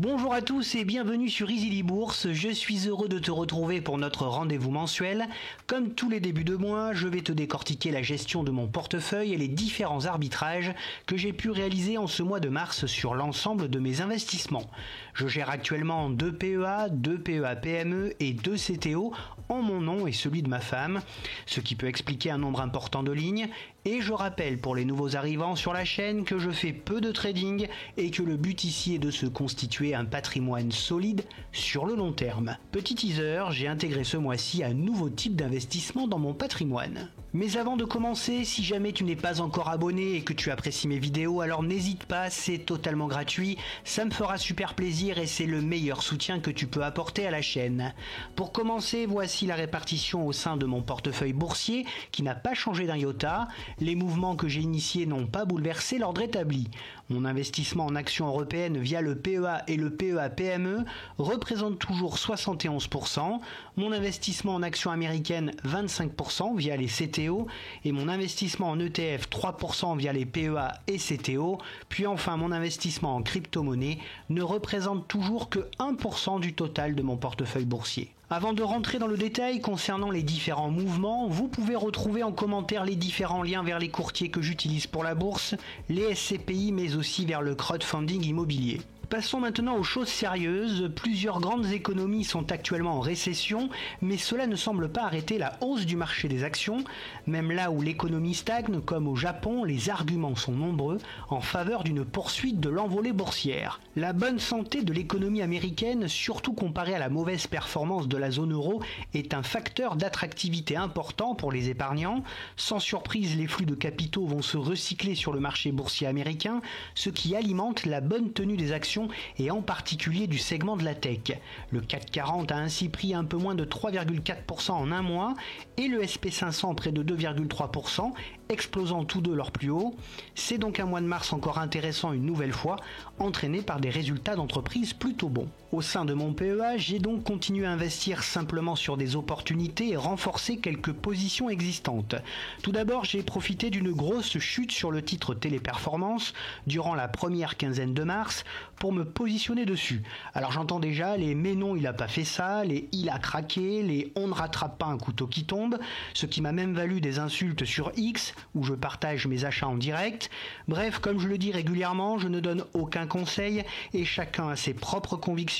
Bonjour à tous et bienvenue sur Easily Bourse, je suis heureux de te retrouver pour notre rendez-vous mensuel. Comme tous les débuts de mois, je vais te décortiquer la gestion de mon portefeuille et les différents arbitrages que j'ai pu réaliser en ce mois de mars sur l'ensemble de mes investissements. Je gère actuellement 2 PEA, 2 PEA PME et 2 CTO en mon nom et celui de ma femme, ce qui peut expliquer un nombre important de lignes. Et je rappelle pour les nouveaux arrivants sur la chaîne que je fais peu de trading et que le but ici est de se constituer un patrimoine solide sur le long terme. Petit teaser, j'ai intégré ce mois-ci un nouveau type d'investissement dans mon patrimoine. Mais avant de commencer, si jamais tu n'es pas encore abonné et que tu apprécies mes vidéos, alors n'hésite pas, c'est totalement gratuit, ça me fera super plaisir et c'est le meilleur soutien que tu peux apporter à la chaîne. Pour commencer, voici la répartition au sein de mon portefeuille boursier qui n'a pas changé d'un iota. Les mouvements que j'ai initiés n'ont pas bouleversé l'ordre établi. Mon investissement en actions européennes via le PEA et le PEA PME représente toujours 71%, mon investissement en actions américaines 25% via les CTO et mon investissement en ETF 3% via les PEA et CTO, puis enfin mon investissement en crypto-monnaie ne représente toujours que 1% du total de mon portefeuille boursier. Avant de rentrer dans le détail concernant les différents mouvements, vous pouvez retrouver en commentaire les différents liens vers les courtiers que j'utilise pour la bourse, les SCPI mais aussi vers le crowdfunding immobilier. Passons maintenant aux choses sérieuses. Plusieurs grandes économies sont actuellement en récession, mais cela ne semble pas arrêter la hausse du marché des actions. Même là où l'économie stagne, comme au Japon, les arguments sont nombreux en faveur d'une poursuite de l'envolée boursière. La bonne santé de l'économie américaine, surtout comparée à la mauvaise performance de la zone euro, est un facteur d'attractivité important pour les épargnants. Sans surprise, les flux de capitaux vont se recycler sur le marché boursier américain, ce qui alimente la bonne tenue des actions et en particulier du segment de la tech. Le CAC 40 a ainsi pris un peu moins de 3,4% en un mois et le SP500 près de 2,3%, explosant tous deux leur plus haut. C'est donc un mois de mars encore intéressant une nouvelle fois, entraîné par des résultats d'entreprise plutôt bons. Au sein de mon PEA, j'ai donc continué à investir simplement sur des opportunités et renforcer quelques positions existantes. Tout d'abord, j'ai profité d'une grosse chute sur le titre Téléperformance durant la première quinzaine de mars pour me positionner dessus. Alors j'entends déjà les mais non il a pas fait ça, les il a craqué, les on ne rattrape pas un couteau qui tombe, ce qui m'a même valu des insultes sur X où je partage mes achats en direct. Bref, comme je le dis régulièrement, je ne donne aucun conseil et chacun a ses propres convictions.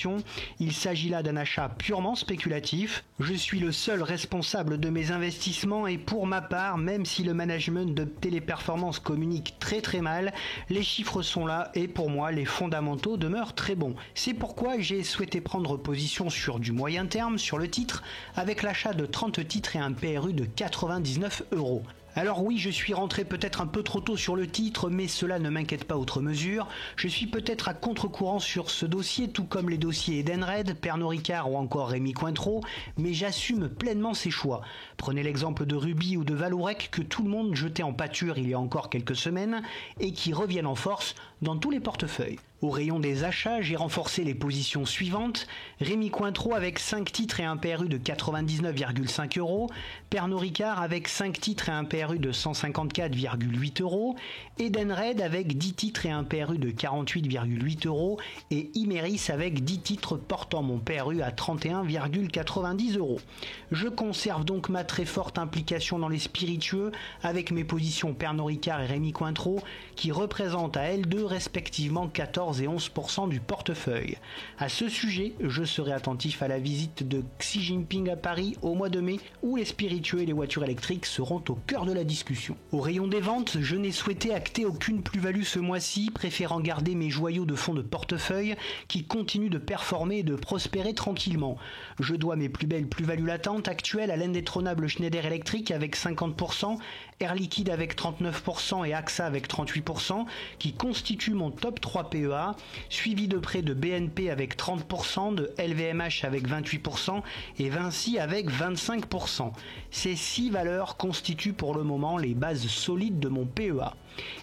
Il s'agit là d'un achat purement spéculatif. Je suis le seul responsable de mes investissements et pour ma part, même si le management de Téléperformance communique très mal, les chiffres sont là et pour moi les fondamentaux demeurent très bons. C'est pourquoi j'ai souhaité prendre position sur du moyen terme sur le titre avec l'achat de 30 titres et un PRU de 99 €. Alors oui, je suis rentré peut-être un peu trop tôt sur le titre, mais cela ne m'inquiète pas outre mesure. Je suis peut-être à contre-courant sur ce dossier, tout comme les dossiers Edenred, Pernod Ricard ou encore Rémy Cointreau, mais j'assume pleinement ces choix. Prenez l'exemple de Ruby ou de Vallourec que tout le monde jetait en pâture il y a encore quelques semaines et qui reviennent en force dans tous les portefeuilles. Au rayon des achats, j'ai renforcé les positions suivantes. Rémy Cointreau avec 5 titres et un PRU de 99,5 €, Pernod Ricard avec 5 titres et un PRU de 154,8 €, Edenred avec 10 titres et un PRU de 48,8 € et Imeris avec 10 titres portant mon PRU à 31,90 €. Je conserve donc ma très forte implication dans les spiritueux avec mes positions Pernod Ricard et Rémy Cointreau qui représentent à elles deux respectivement 14 et 11% du portefeuille. À ce sujet, je serai attentif à la visite de Xi Jinping à Paris au mois de mai où les spiritueux et les voitures électriques seront au cœur de la discussion. Au rayon des ventes, je n'ai souhaité acter aucune plus-value ce mois-ci, préférant garder mes joyaux de fonds de portefeuille qui continuent de performer et de prospérer tranquillement. Je dois mes plus belles plus-values latentes actuelles à l'indétrônable Schneider Electric avec 50%, Air Liquide avec 39% et AXA avec 38%, qui constituent mon top 3 PEA, suivi de près de BNP avec 30%, de LVMH avec 28% et Vinci avec 25%. Ces 6 valeurs constituent pour le moment les bases solides de mon PEA.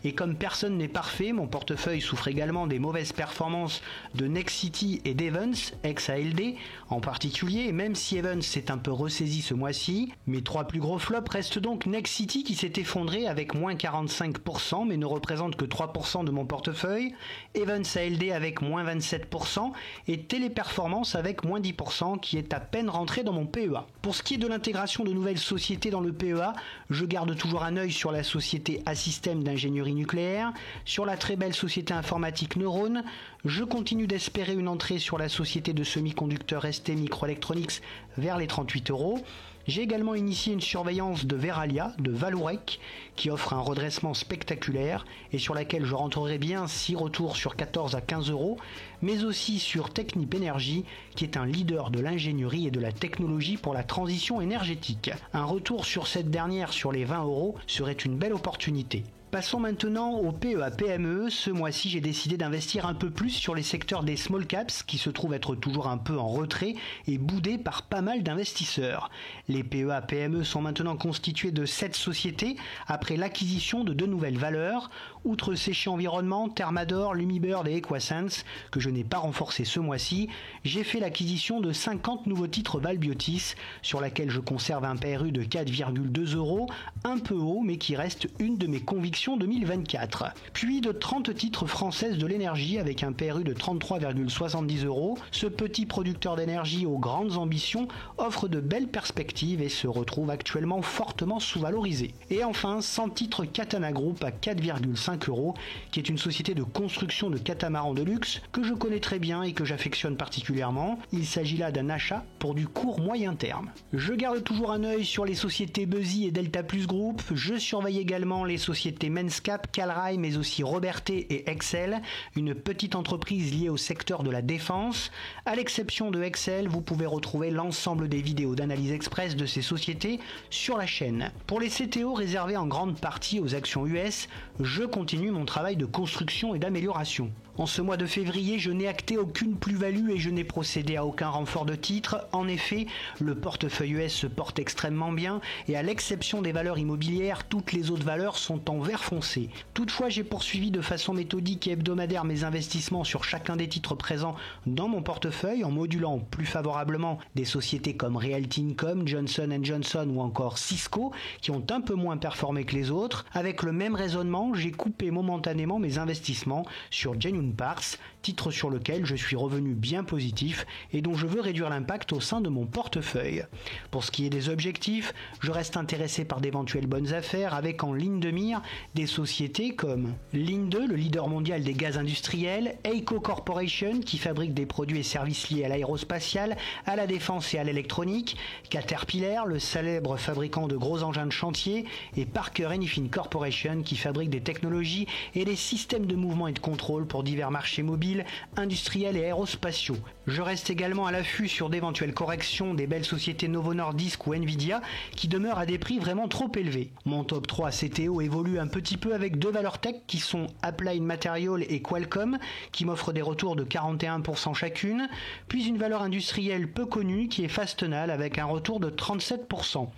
Et comme personne n'est parfait, mon portefeuille souffre également des mauvaises performances de Nexity et d'Evans, ex-ALD en particulier, même si Evans s'est un peu ressaisi ce mois-ci. Mes 3 plus gros flops restent donc Nexity qui s'est effondré avec moins 45% mais ne représente que 3% de mon portefeuille, Evans Siemens ALD avec moins 27% et Téléperformance avec moins 10% qui est à peine rentré dans mon PEA. Pour ce qui est de l'intégration de nouvelles sociétés dans le PEA, je garde toujours un œil sur la société Assystem d'ingénierie nucléaire, sur la très belle société informatique Neuron. Je continue d'espérer une entrée sur la société de semi-conducteurs ST Microelectronics vers les 38 €. J'ai également initié une surveillance de Veralia, de Vallourec, qui offre un redressement spectaculaire et sur laquelle je rentrerai bien 6 retours sur 14 à 15 €, mais aussi sur Technip Energy, qui est un leader de l'ingénierie et de la technologie pour la transition énergétique. Un retour sur cette dernière sur les 20 € serait une belle opportunité. Passons maintenant au PEA-PME. Ce mois-ci, j'ai décidé d'investir un peu plus sur les secteurs des small caps qui se trouvent être toujours un peu en retrait et boudés par pas mal d'investisseurs. Les PEA-PME sont maintenant constitués de 7 sociétés après l'acquisition de 2 nouvelles valeurs. Outre Séché Environnement, Thermador, Lumibird et Equasense, que je n'ai pas renforcé ce mois-ci, j'ai fait l'acquisition de 50 nouveaux titres Valbiotis, sur laquelle je conserve un PRU de 4,2 €, un peu haut mais qui reste une de mes convictions 2024. Puis de 30 titres françaises de l'énergie avec un PRU de 33,70 €. Ce petit producteur d'énergie aux grandes ambitions offre de belles perspectives et se retrouve actuellement fortement sous-valorisé. Et enfin, 100 titres Katana Group à 4,5 €, qui est une société de construction de catamarans de luxe que je connais très bien et que j'affectionne particulièrement. Il s'agit là d'un achat pour du court moyen terme. Je garde toujours un œil sur les sociétés Buzzy et Delta Plus Group. Je surveille également les sociétés Menscap, Calrail, mais aussi Robertet et Excel, une petite entreprise liée au secteur de la défense. À l'exception de Excel, vous pouvez retrouver l'ensemble des vidéos d'analyse express de ces sociétés sur la chaîne. Pour les CTO réservés en grande partie aux actions US, je continue mon travail de construction et d'amélioration. En ce mois de février, je n'ai acté aucune plus-value et je n'ai procédé à aucun renfort de titre. En effet, le portefeuille US se porte extrêmement bien et à l'exception des valeurs immobilières, toutes les autres valeurs sont en vert foncé. Toutefois, j'ai poursuivi de façon méthodique et hebdomadaire mes investissements sur chacun des titres présents dans mon portefeuille en modulant plus favorablement des sociétés comme Realty Income, Johnson & Johnson ou encore Cisco qui ont un peu moins performé que les autres. Avec le même raisonnement, j'ai coupé momentanément mes investissements sur Genuine Parts, titre sur lequel je suis revenu bien positif et dont je veux réduire l'impact au sein de mon portefeuille. Pour ce qui est des objectifs, je reste intéressé par d'éventuelles bonnes affaires avec en ligne de mire des sociétés comme Linde, le leader mondial des gaz industriels, Eiko Corporation qui fabrique des produits et services liés à l'aérospatial, à la défense et à l'électronique, Caterpillar, le célèbre fabricant de gros engins de chantier, et Parker Hannifin Corporation qui fabrique des technologies et des systèmes de mouvement et de contrôle pour divers marchés mobiles, industriels et aérospatiaux. Je reste également à l'affût sur d'éventuelles corrections des belles sociétés Novo Nordisk ou Nvidia qui demeurent à des prix vraiment trop élevés. Mon top 3 CTO évolue un petit peu avec 2 valeurs tech qui sont Applied Materials et Qualcomm qui m'offrent des retours de 41% chacune, puis une valeur industrielle peu connue qui est Fastenal avec un retour de 37%.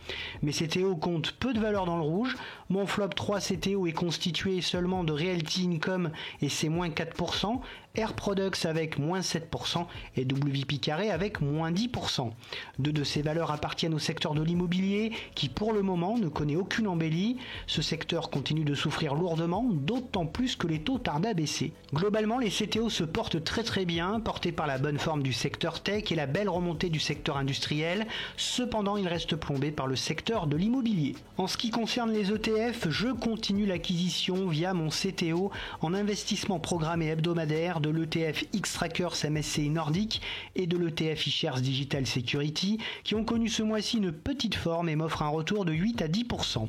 Mes CTO comptent peu de valeurs dans le rouge. Mon flop 3 CTO est constitué seulement de Realty Income et c'est moins 4%, Air Products avec moins 7% et WP Carré avec moins 10%. Deux de ces valeurs appartiennent au secteur de l'immobilier qui pour le moment ne connaît aucune embellie. Ce secteur continue de souffrir lourdement, d'autant plus que les taux tardent à baisser. Globalement, les CTO se portent très bien, portés par la bonne forme du secteur tech et la belle remontée du secteur industriel. Cependant, ils restent plombés par le secteur de l'immobilier. En ce qui concerne les ETF, je continue l'acquisition via mon CTO en investissement programmé hebdomadaire de l'ETF Xtrackers MSCI Nordic et de l'ETF iShares Digital Security qui ont connu ce mois-ci une petite forme et m'offrent un retour de 8 à 10%.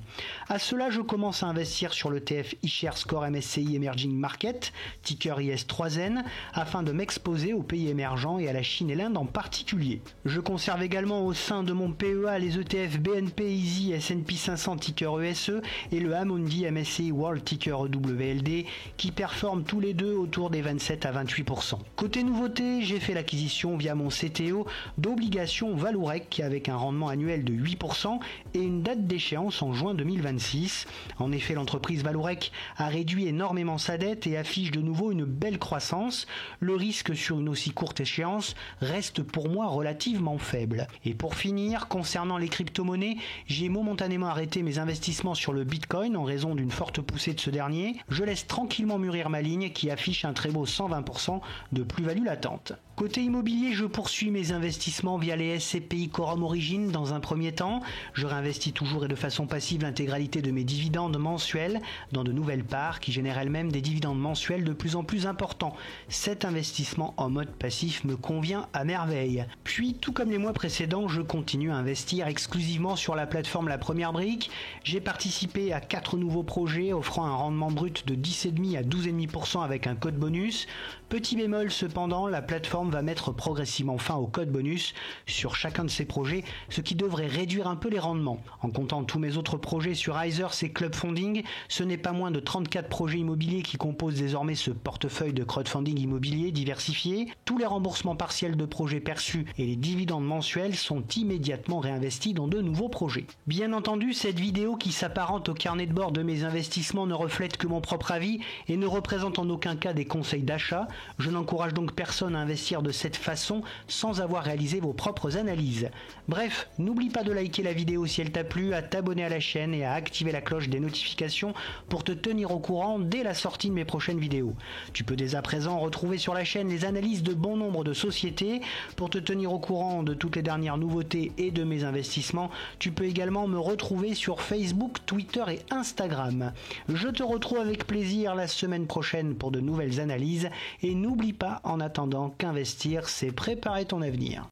À cela, je commence à investir sur l'ETF iShares Core MSCI Emerging Market, ticker IS3N, afin de m'exposer aux pays émergents et à la Chine et l'Inde en particulier. Je conserve également au sein de mon PEA les ETF BNP Easy S&P 500 ticker ESE et le Amundi MSCI World ticker EWLD qui performent tous les deux autour des 27 à 28%. Côté nouveauté, j'ai fait l'acquisition via mon CTO d'obligations Vallourec avec un rendement annuel de 8% et une date d'échéance en juin 2026. En effet, l'entreprise Vallourec a réduit énormément sa dette et affiche de nouveau une belle croissance. Le risque sur une aussi courte échéance reste pour moi relativement faible. Et pour finir, concernant les crypto-monnaies, j'ai momentanément arrêté mes investissements sur le Bitcoin en raison d'une forte poussée de ce dernier. Je laisse tranquillement mûrir ma ligne qui affiche un très beau 120 120% de plus-value latente. Côté immobilier, je poursuis mes investissements via les SCPI Quorum Origine dans un premier temps. Je réinvestis toujours et de façon passive l'intégralité de mes dividendes mensuels dans de nouvelles parts qui génèrent elles-mêmes des dividendes mensuels de plus en plus importants. Cet investissement en mode passif me convient à merveille. Puis, tout comme les mois précédents, je continue à investir exclusivement sur la plateforme La Première Brique. J'ai participé à 4 nouveaux projets offrant un rendement brut de 10,5 à 12,5% avec un code bonus. Petit bémol cependant, la plateforme va mettre progressivement fin au code bonus sur chacun de ces projets, ce qui devrait réduire un peu les rendements. En comptant tous mes autres projets sur Isers et Club Funding, ce n'est pas moins de 34 projets immobiliers qui composent désormais ce portefeuille de crowdfunding immobilier diversifié. Tous les remboursements partiels de projets perçus et les dividendes mensuels sont immédiatement réinvestis dans de nouveaux projets. Bien entendu, cette vidéo qui s'apparente au carnet de bord de mes investissements ne reflète que mon propre avis et ne représente en aucun cas des conseils d'achat. Je n'encourage donc personne à investir de cette façon sans avoir réalisé vos propres analyses. Bref, n'oublie pas de liker la vidéo si elle t'a plu, à t'abonner à la chaîne et à activer la cloche des notifications pour te tenir au courant dès la sortie de mes prochaines vidéos. Tu peux dès à présent retrouver sur la chaîne les analyses de bon nombre de sociétés. Pour te tenir au courant de toutes les dernières nouveautés et de mes investissements, tu peux également me retrouver sur Facebook, Twitter et Instagram. Je te retrouve avec plaisir la semaine prochaine pour de nouvelles analyses et n'oublie pas en attendant qu'investir, c'est préparer ton avenir.